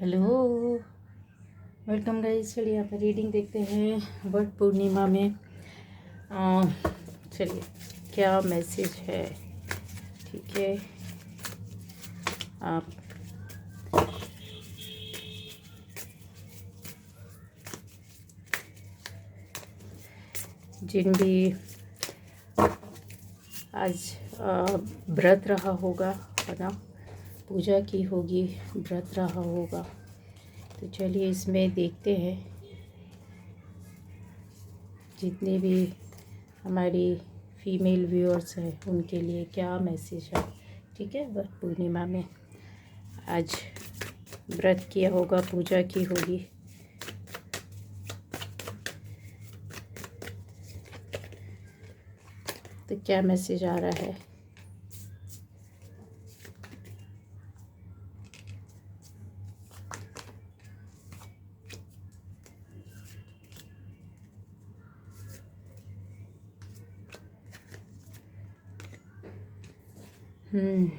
Hello, welcome guys. चलिए यहाँ पर रीडिंग देखते हैं वट पूर्णिमा में। चलिए क्या मैसेज है। ठीक है, आप जिन भी आज व्रत रहा होगा है ना, पूजा की होगी, व्रत रहा होगा, तो चलिए इसमें देखते हैं जितने भी हमारी फीमेल व्यूअर्स हैं उनके लिए क्या मैसेज है। ठीक है, वट पूर्णिमा में आज व्रत किया होगा, पूजा की होगी, तो क्या मैसेज आ रहा है। हम्म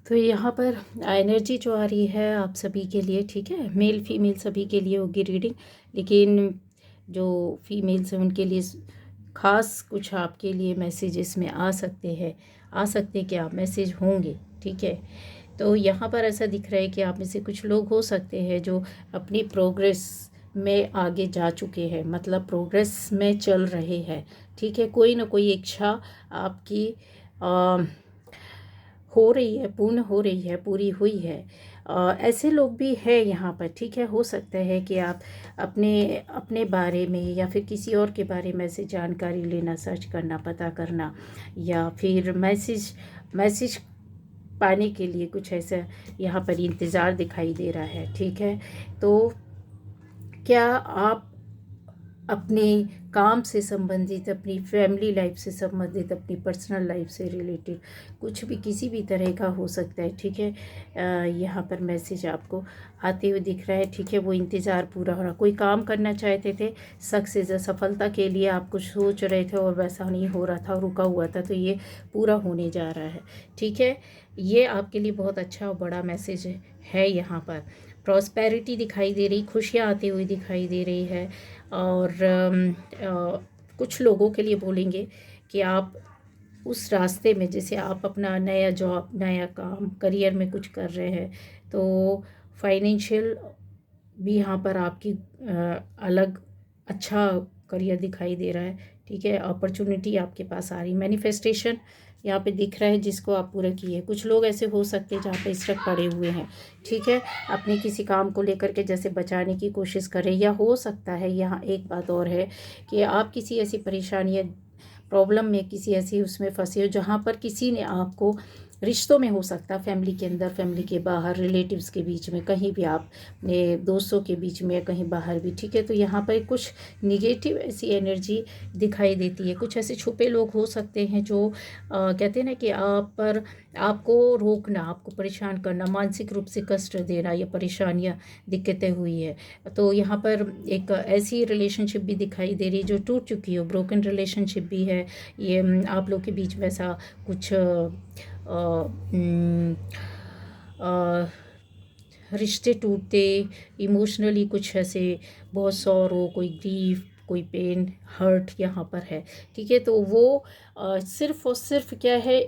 तो यहाँ पर एनर्जी जो आ रही है आप सभी के लिए, ठीक है, मेल फीमेल सभी के लिए होगी रीडिंग, लेकिन जो फीमेल्स हैं उनके लिए ख़ास कुछ आपके लिए मैसेज इसमें आ सकते क्या मैसेज होंगे। ठीक है, तो यहाँ पर ऐसा दिख रहा है कि आप में से कुछ लोग हो सकते हैं जो अपनी प्रोग्रेस में आगे जा चुके हैं, मतलब प्रोग्रेस में चल रहे हैं। ठीक है, कोई ना कोई इच्छा आपकी हो रही है, पूर्ण हो रही है, पूरी हुई है। ऐसे लोग भी हैं यहाँ पर। ठीक है, हो सकता है कि आप अपने अपने बारे में या फिर किसी और के बारे में से जानकारी लेना, सर्च करना, पता करना, या फिर मैसेज पाने के लिए कुछ ऐसा यहाँ पर इंतज़ार दिखाई दे रहा है। ठीक है, तो क्या आप अपने काम से संबंधित, अपनी फैमिली लाइफ से संबंधित, अपनी पर्सनल लाइफ से रिलेटेड कुछ भी किसी भी तरह का हो सकता है। ठीक है, यहाँ पर मैसेज आपको आते हुए दिख रहा है। ठीक है, वो इंतज़ार पूरा हो रहा, कोई काम करना चाहते थे, सक्सेस सफलता के लिए आप कुछ सोच रहे थे और वैसा नहीं हो रहा था, रुका हुआ था, तो ये पूरा होने जा रहा है। ठीक है, ये आपके लिए बहुत अच्छा और बड़ा मैसेज है। यहाँ पर प्रॉस्पेरिटी दिखाई दे रही, खुशियाँ आती हुई दिखाई दे रही है। और कुछ लोगों के लिए बोलेंगे कि आप उस रास्ते में, जैसे आप अपना नया जॉब, नया काम, करियर में कुछ कर रहे हैं, तो फाइनेंशियल भी यहाँ पर आपकी अलग अच्छा करियर दिखाई दे रहा है। ठीक है, अपॉर्चुनिटी आपके पास आ रही, मैनिफेस्टेशन यहाँ पे दिख रहा है जिसको आप पूरा किए। कुछ लोग ऐसे हो सकते हैं जहाँ पे स्टक पड़े हुए हैं। ठीक है, अपने किसी काम को लेकर के जैसे बचाने की कोशिश करें, या हो सकता है यहाँ एक बात और है कि आप किसी ऐसी परेशानी या प्रॉब्लम में, किसी ऐसी उसमें फंसे हो जहाँ पर किसी ने आपको, रिश्तों में हो सकता, फैमिली के अंदर, फैमिली के बाहर, रिलेटिव्स के बीच में, कहीं भी आप अपने दोस्तों के बीच में, कहीं बाहर भी। ठीक है, तो यहाँ पर कुछ निगेटिव ऐसी एनर्जी दिखाई देती है। कुछ ऐसे छुपे लोग हो सकते हैं जो कहते हैं ना कि आप पर, आपको रोकना, आपको परेशान करना, मानसिक रूप से कष्ट देना, या परेशानियाँ, दिक्कतें हुई है। तो यहाँ पर एक ऐसी रिलेशनशिप भी दिखाई दे रही है जो टूट चुकी हो, ब्रोकन रिलेशनशिप भी है ये। आप लोग के बीच में ऐसा कुछ रिश्ते टूटते, इमोशनली कुछ ऐसे बहुत सॉरो, कोई ग्रीफ, कोई पेन, हर्ट यहाँ पर है। ठीक है, तो वो सिर्फ और सिर्फ क्या है,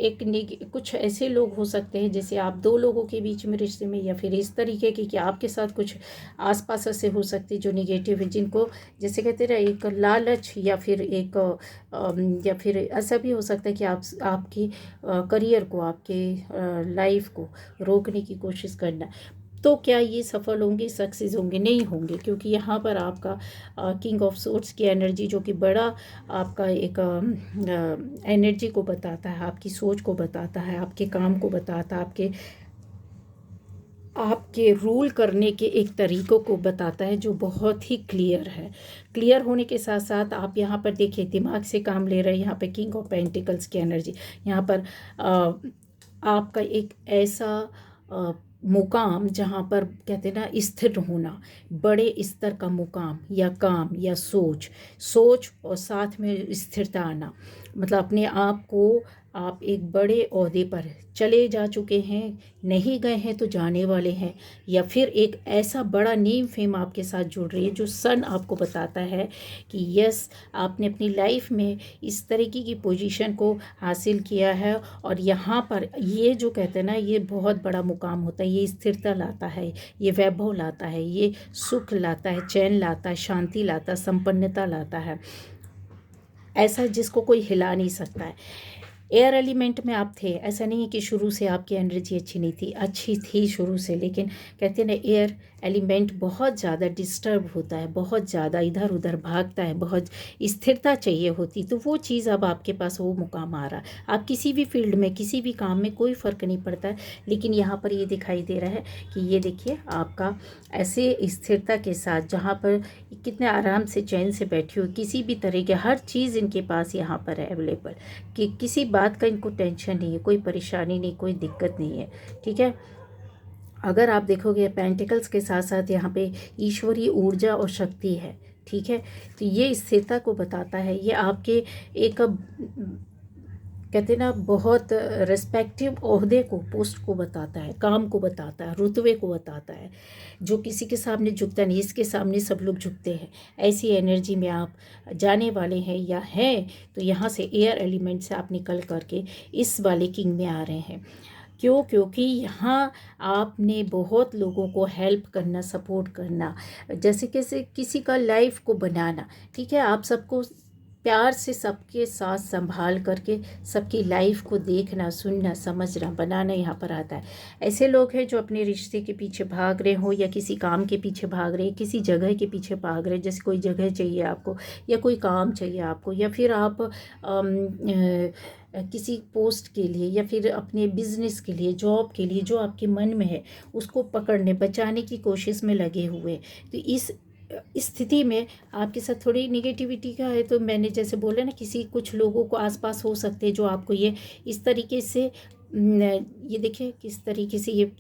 कुछ ऐसे लोग हो सकते हैं जैसे आप दो लोगों के बीच में रिश्ते में, या फिर इस तरीके की कि आपके साथ कुछ आसपास ऐसे हो सकते हैं जो निगेटिव है, जिनको जैसे कहते हैं एक लालच, या फिर एक या फिर ऐसा भी हो सकता है कि आपकी करियर को, आपके लाइफ को रोकने की कोशिश करना। तो क्या ये सफल होंगे, सक्सेस होंगे? नहीं होंगे, क्योंकि यहाँ पर आपका किंग ऑफ सोर्ड्स की एनर्जी, जो कि बड़ा आपका एक एनर्जी को बताता है, आपकी सोच को बताता है, आपके काम को बताता है, आपके रूल करने के एक तरीक़ों को बताता है जो बहुत ही क्लियर है। क्लियर होने के साथ साथ आप यहाँ पर देखिए दिमाग से काम ले रहे हैं। यहाँ पे किंग ऑफ पेंटिकल्स की एनर्जी यहाँ पर आपका एक ऐसा मुकाम जहाँ पर कहते हैं ना स्थिर होना, बड़े स्तर का मुकाम या काम या सोच सोच और साथ में स्थिरता आना, मतलब अपने आप को आप एक बड़े ओहदे पर चले जा चुके हैं, नहीं गए हैं तो जाने वाले हैं, या फिर एक ऐसा बड़ा नेम फेम आपके साथ जुड़ रही है जो सन आपको बताता है कि यस आपने अपनी लाइफ में इस तरीके की पोजीशन को हासिल किया है। और यहाँ पर ये जो कहते हैं ना ये बहुत बड़ा मुकाम होता है, ये स्थिरता लाता है, ये वैभव लाता है, ये सुख लाता है, चैन लाता है, शांति लाता है, संपन्नता लाता है, ऐसा जिसको कोई हिला नहीं सकता है। एयर एलिमेंट में आप थे, ऐसा नहीं है कि शुरू से आपकी एनर्जी अच्छी नहीं थी, अच्छी थी शुरू से, लेकिन कहते हैं ना एयर एलिमेंट बहुत ज़्यादा डिस्टर्ब होता है, बहुत ज़्यादा इधर उधर भागता है, बहुत स्थिरता चाहिए होती, तो वो चीज़ अब आपके पास वो मुकाम आ रहा है। आप किसी भी फील्ड में किसी भी काम में कोई फ़र्क नहीं पड़ता है, लेकिन यहाँ पर ये दिखाई दे रहा है कि ये देखिए आपका ऐसे स्थिरता के साथ जहाँ पर कितने आराम से चैन से बैठी हो, किसी भी तरह के हर चीज़ इनके पास यहाँ पर है अवेलेबल, कि किसी बात का इनको टेंशन नहीं है, कोई परेशानी नहीं, कोई दिक्कत नहीं है। ठीक है, अगर आप देखोगे पेंटिकल्स के साथ साथ यहाँ पे ईश्वरीय ऊर्जा और शक्ति है। ठीक है, तो ये स्थिरता को बताता है, ये आपके एक कहते हैं ना बहुत रिस्पेक्टिव ओहदे को, पोस्ट को बताता है, काम को बताता है, रुतबे को बताता है, जो किसी के सामने झुकता नहीं, इसके सामने सब लोग झुकते हैं, ऐसी एनर्जी में आप जाने वाले हैं या हैं। तो यहाँ से एयर एलिमेंट से आप निकल करके इस वाले किंग में आ रहे हैं। क्यों? क्योंकि यहाँ आपने बहुत लोगों को हेल्प करना, सपोर्ट करना, जैसे कैसे किसी का लाइफ को बनाना। ठीक है, आप सबको प्यार से सबके साथ संभाल करके सबकी लाइफ को देखना, सुनना, समझना, बनाना यहाँ पर आता है। ऐसे लोग हैं जो अपने रिश्ते के पीछे भाग रहे हो, या किसी काम के पीछे भाग रहे हैं, किसी जगह के पीछे भाग रहे हैं, जैसे कोई जगह चाहिए आपको या कोई काम चाहिए आपको, या फिर आप किसी पोस्ट के लिए या फिर अपने बिजनेस के लिए, जॉब के लिए, जो आपके मन में है उसको पकड़ने बचाने की कोशिश में लगे हुए। तो इस स्थिति में आपके साथ थोड़ी निगेटिविटी का है, तो मैंने जैसे बोला ना किसी कुछ लोगों को आसपास हो सकते हैं जो आपको ये इस तरीके से ये देखिए किस तरीके से ये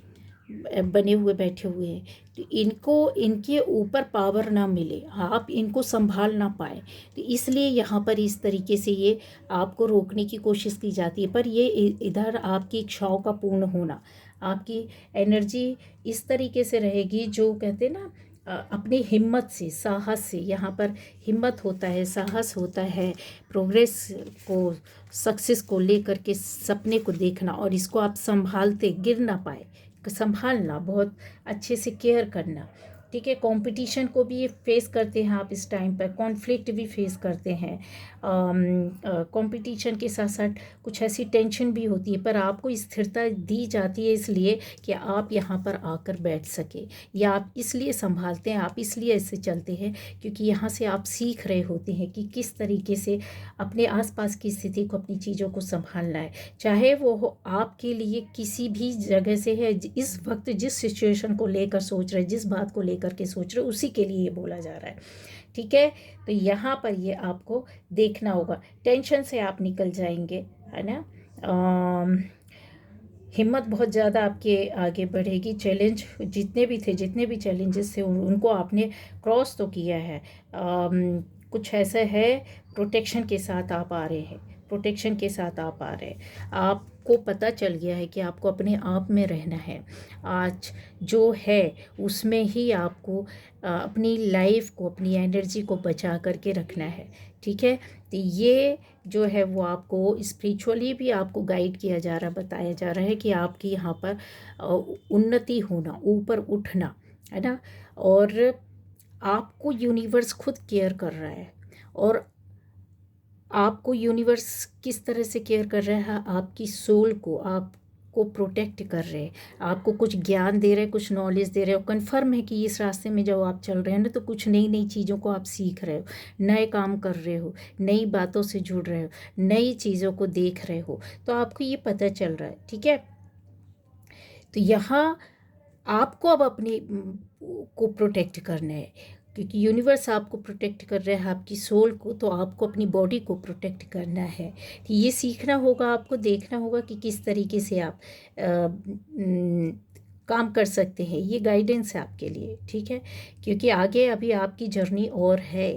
बने हुए बैठे हुए हैं, तो इनको इनके ऊपर पावर ना मिले, आप इनको संभाल ना पाए, तो इसलिए यहाँ पर इस तरीके से ये आपको रोकने की कोशिश की जाती है। पर ये इधर आपकी इच्छाओं का पूर्ण होना, आपकी एनर्जी इस तरीके से रहेगी जो कहते हैं ना अपनी हिम्मत से, साहस से, यहाँ पर हिम्मत होता है, साहस होता है, प्रोग्रेस को, सक्सेस को लेकर के सपने को देखना, और इसको आप संभालते गिर ना पाए, संभालना, बहुत अच्छे से केयर करना। ठीक है, कंपटीशन को भी ये फेस करते हैं आप इस टाइम पर, कॉन्फ्लिक्ट भी फेस करते हैं, कंपटीशन के साथ साथ कुछ ऐसी टेंशन भी होती है, पर आपको स्थिरता दी जाती है इसलिए कि आप यहाँ पर आकर बैठ सके, या आप इसलिए संभालते हैं, आप इसलिए ऐसे चलते हैं क्योंकि यहाँ से आप सीख रहे होते हैं कि किस तरीके से अपने आसपास की स्थिति को, अपनी चीज़ों को संभालना है, चाहे वो हो आपके लिए किसी भी जगह से है, इस वक्त जिस सिचुएशन को लेकर सोच रहे, जिस बात को लेकर के सोच रहे, उसी के लिए ये बोला जा रहा है। ठीक है, तो यहाँ पर ये आपको देखना होगा, टेंशन से आप निकल जाएंगे, है ना। हिम्मत बहुत ज़्यादा आपके आगे बढ़ेगी, चैलेंज जितने भी थे, जितने भी चैलेंजेस थे उनको आपने क्रॉस तो किया है। कुछ ऐसा है, प्रोटेक्शन के साथ आप आ रहे हैं, प्रोटेक्शन के साथ आप आ रहे हैं, आपको पता चल गया है कि आपको अपने आप में रहना है, आज जो है उसमें ही आपको अपनी लाइफ को, अपनी एनर्जी को बचा करके रखना है। ठीक है, तो ये जो है वो आपको स्पिरिचुअली भी आपको गाइड किया जा रहा, बताया जा रहा है कि आपकी यहाँ पर उन्नति होना, ऊपर उठना, है ना, और आपको यूनिवर्स खुद केयर कर रहा है। और आपको यूनिवर्स किस तरह से केयर कर रहा है, आपकी सोल को, आपको प्रोटेक्ट कर रहे हैं, आपको कुछ ज्ञान दे रहे हैं, कुछ नॉलेज दे रहे हो। कन्फर्म है कि इस रास्ते में जब आप चल रहे हैं ना, तो कुछ नई नई चीज़ों को आप सीख रहे हो, नए काम कर रहे हो, नई बातों से जुड़ रहे हो, नई चीज़ों को देख रहे हो, तो आपको ये पता चल रहा है। ठीक है, तो यहाँ आपको अब अपने को प्रोटेक्ट करना है, क्योंकि यूनिवर्स आपको प्रोटेक्ट कर रहा है, आपकी सोल को, तो आपको अपनी बॉडी को प्रोटेक्ट करना है। कि ये सीखना होगा, आपको देखना होगा कि किस तरीके से आप काम कर सकते हैं। ये गाइडेंस है आपके लिए, ठीक है, क्योंकि आगे अभी आपकी जर्नी और है,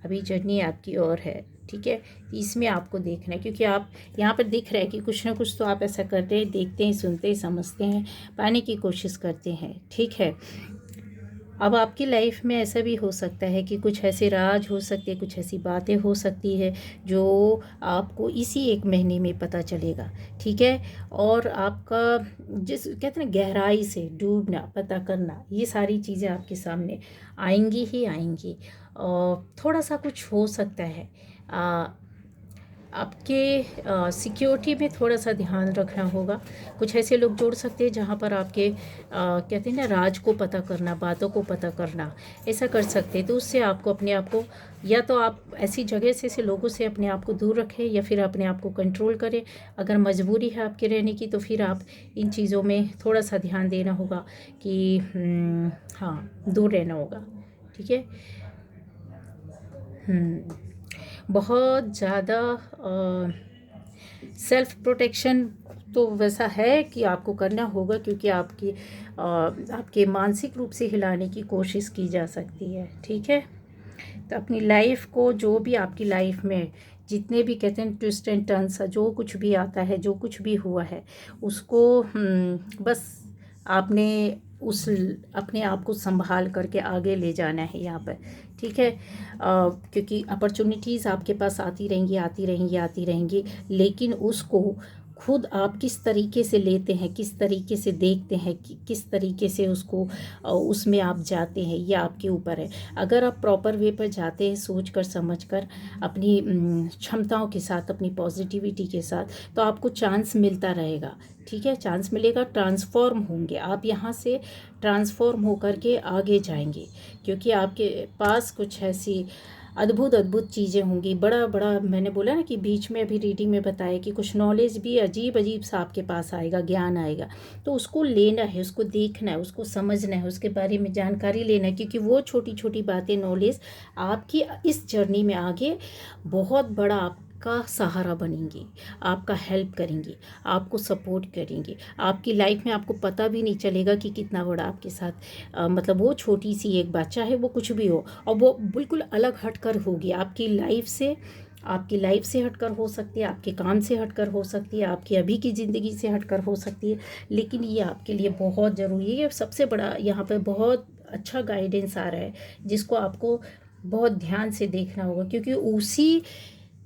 अभी जर्नी आपकी और है, ठीक है। तो इसमें आपको देखना है, क्योंकि आप यहाँ पर दिख रहा है कि कुछ ना कुछ तो आप ऐसा करते हैं, देखते हैं, सुनते हैं, समझते हैं, पाने की कोशिश करते हैं, ठीक है। अब आपकी लाइफ में ऐसा भी हो सकता है कि कुछ ऐसे राज हो सकते हैं, कुछ ऐसी बातें हो सकती है जो आपको इसी 1 महीने में पता चलेगा, ठीक है। और आपका जिस कहते हैं ना गहराई से डूबना, पता करना, ये सारी चीज़ें आपके सामने आएंगी ही आएंगी। और थोड़ा सा कुछ हो सकता है आपके सिक्योरिटी में थोड़ा सा ध्यान रखना होगा। कुछ ऐसे लोग जोड़ सकते हैं जहाँ पर आपके कहते हैं ना राज को पता करना, बातों को पता करना, ऐसा कर सकते हैं। तो उससे आपको अपने आप को, या तो आप ऐसी जगह से, ऐसे लोगों से अपने आप को दूर रखें, या फिर अपने आप को कंट्रोल करें। अगर मजबूरी है आपके रहने की, तो फिर आप इन चीज़ों में थोड़ा सा ध्यान देना होगा कि हाँ, दूर रहना होगा, ठीक है। बहुत ज़्यादा सेल्फ प्रोटेक्शन तो वैसा है कि आपको करना होगा, क्योंकि आपके मानसिक रूप से हिलाने की कोशिश की जा सकती है, ठीक है। तो अपनी लाइफ को, जो भी आपकी लाइफ में जितने भी कहते हैं ट्विस्ट एंड टर्न्स, जो कुछ भी आता है, जो कुछ भी हुआ है, उसको बस आपने उस अपने आप को संभाल करके आगे ले जाना है यहाँ पर, ठीक है। क्योंकि अपॉर्चुनिटीज़ आपके पास आती रहेंगी, आती रहेंगी, आती रहेंगी, लेकिन उसको खुद आप किस तरीके से लेते हैं, किस तरीके से देखते हैं, किस तरीके से उसको उसमें आप जाते हैं, ये आपके ऊपर है। अगर आप प्रॉपर वे पर जाते हैं, सोच कर समझ कर, अपनी क्षमताओं के साथ, अपनी पॉजिटिविटी के साथ, तो आपको चांस मिलता रहेगा, ठीक है। चांस मिलेगा, ट्रांसफॉर्म होंगे आप, यहाँ से ट्रांसफॉर्म होकर के आगे जाएंगे, क्योंकि आपके पास कुछ ऐसी अद्भुत अद्भुत चीज़ें होंगी। बड़ा बड़ा मैंने बोला ना कि बीच में अभी रीडिंग में बताया कि कुछ नॉलेज भी अजीब अजीब सा आपके पास आएगा, ज्ञान आएगा, तो उसको लेना है, उसको देखना है, उसको समझना है, उसके बारे में जानकारी लेना है, क्योंकि वो छोटी छोटी बातें, नॉलेज आपकी इस जर्नी में आगे बहुत बड़ा आपका सहारा बनेंगी, आपका हेल्प करेंगी, आपको सपोर्ट करेंगी। आपकी लाइफ में आपको पता भी नहीं चलेगा कि कितना बड़ा आपके साथ मतलब वो छोटी सी एक बात, चाहे वो कुछ भी हो, और वो बिल्कुल अलग हटकर होगी आपकी लाइफ से, आपकी लाइफ से हटकर हो सकती है, आपके काम से हटकर हो सकती है, आपकी अभी की ज़िंदगी से हटकर हो सकती है, लेकिन ये आपके लिए बहुत ज़रूरी है। सबसे बड़ा यहाँ पर बहुत अच्छा गाइडेंस आ रहा है, जिसको आपको बहुत ध्यान से देखना होगा, क्योंकि उसी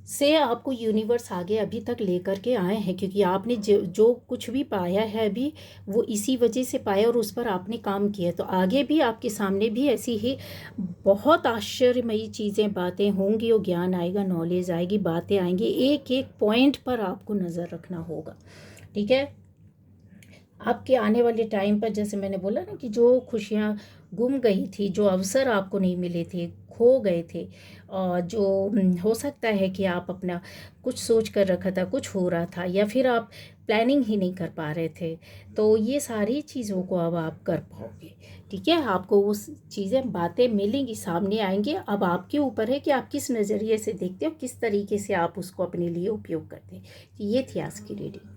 से आपको यूनिवर्स आगे अभी तक लेकर के आए हैं, क्योंकि आपने जो कुछ भी पाया है अभी, वो इसी वजह से पाया और उस पर आपने काम किया। तो आगे भी आपके सामने भी ऐसी ही बहुत आश्चर्यमयी चीज़ें, बातें होंगी, और ज्ञान आएगा, नॉलेज आएगी, बातें आएंगी। एक एक पॉइंट पर आपको नज़र रखना होगा, ठीक है। आपके आने वाले टाइम पर, जैसे मैंने बोला ना कि जो खुशियाँ गुम गई थी, जो अवसर आपको नहीं मिले थे, खो गए थे, और जो हो सकता है कि आप अपना कुछ सोच कर रखा था, कुछ हो रहा था, या फिर आप प्लानिंग ही नहीं कर पा रहे थे, तो ये सारी चीज़ों को अब आप कर पाओगे, ठीक है। आपको वो चीज़ें, बातें मिलेंगी, सामने आएंगी। अब आपके ऊपर है कि आप किस नज़रिए से देखते हो, किस तरीके से आप उसको अपने लिए उपयोग करते हैं। ये थी आज की रीडिंग।